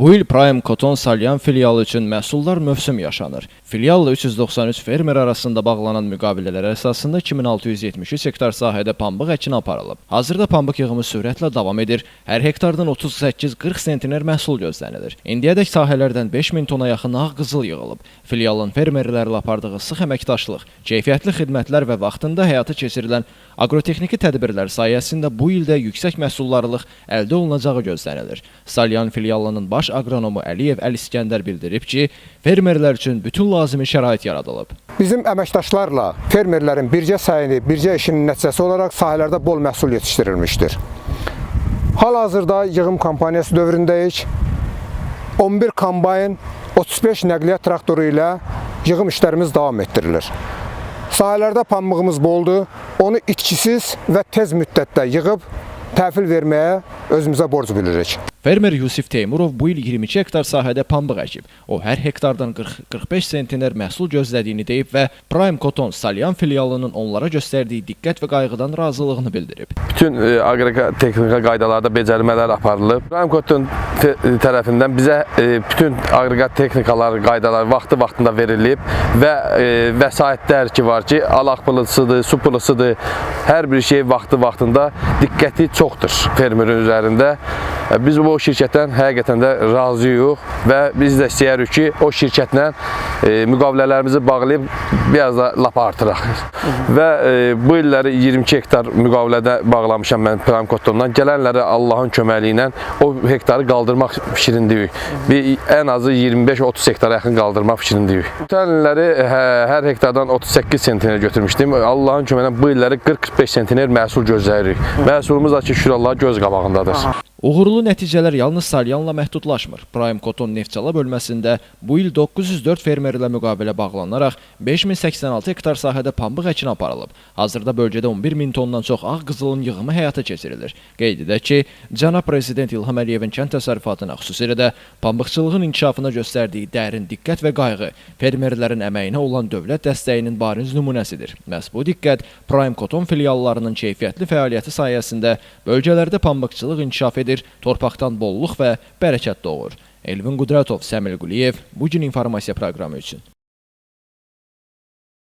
Bu il Prime Cotton Salyan filialı üçün məhsullar mövsüm yaşanır. Filialla 393 fermer arasında bağlanan müqavilələr əsasında 2673 hektar sahədə pambıq əkini aparılıb. Hazırda pambıq yığımı sürətlə davam edir. Hər hektardan 38-40 sentiner məhsul gözlənilir. İndiyədək sahələrdən 5000 tona yaxın ağ qızıl yığılıb. Filialın fermerlərlə apardığı sıx əməkdaşlıq, keyfiyyətli xidmətlər və vaxtında həyata keçirilən agrotexniki tədbirlər sayəsində bu ildə yüksək məhsullarlıq əldə olunacağı gözlənilir. Salyan filialının baş agronomu Əliyev Əli İskəndər bildirib ki, fermerlər üçün bütün lazımi şərait yaradılıb. Bizim əməkdaşlarla fermerlərin birgə sayını, birgə işinin nəticəsi olaraq sahələrdə bol məhsul yetişdirilmişdir. Hal-hazırda yığım kampaniyası dövründəyik. 11 kombayn, 35 nəqliyyat traktoru ilə yığım işlərimiz davam etdirilir. Sahələrdə pambığımız boldur, onu itkisiz və tez müddətdə yığıb təhvil verməyə özümüzə borc bilirik. Fermer Yusif Teymurov bu il 22 hektar sahədə pambıq əkib. O, hər hektardan 40-45 sentiner məhsul gözlədiyini deyib və Prime Cotton Salyan filialının onlara göstərdiyi diqqət və qayğıdan razılığını bildirib. Bütün agrotexnika qaydalarda becərilmələr aparılıb. Prime Cotton tərəfindən bizə bütün agrotexnikalar, qaydalar vaxtı-vaxtında verilib və vəsaitlər ki var ki, alaq pılısıdır, su pılısıdır, hər bir şey vaxtı-vaxtında diqqəti çoxdur fermerin üzərində. Biz bu şirkətdən həqiqətən də razıyıq və biz də istəyirik ki, o şirkətlə müqavilələrimizi bağlayıb biraz da lap artıraq. Və bu illəri 22 hektar müqavilədə bağlamışam mən Prime Cottondan. Gələnləri Allahın köməliyi ilə o hektarı qaldırmaq fikrindəyik. Ən azı 25-30 hektara yaxın qaldırmaq fikrindəyik. Ötən illəri hər hektardan 38 sentiner götürmüşdüm. Allahın köməyi ilə bu illəri 40-45 sentiner məhsul gözləyirik. Məhsulumuz da ki, şükür Allaha göz qabağındadır. Uğurlu nəticələr yalnız Salyanla məhdudlaşmır. Prime Cotton Neftçala bölməsində bu il 904 fermerlə müqavilə bağlanaraq 5086 hektar sahədə pambıq əkini aparılıb. Hazırda bölgədə 11000 tondan çox ağ qızılın yığımı həyata keçirilir. Qeyd edək ki, Cənab Prezident İlham Əliyevin kənd təsərrüfatına, xüsusilə də pambıqçılığın inkişafına göstərdiyi dərin diqqət və qayğı fermerlərin əməyinə olan dövlət dəstəyinin bariz nümunəsidir. Məhz bu diqqət Prime Cotton filiallarının keyfiyyətli fəaliyyəti sayəsində bölgələrdə pambıqçılıq inkişaf edir, torpaqdan bolluq və bərəkət doğur. Elvin Qudratov, Səmil Quliyev, Bugün informasiya proqramı üçün.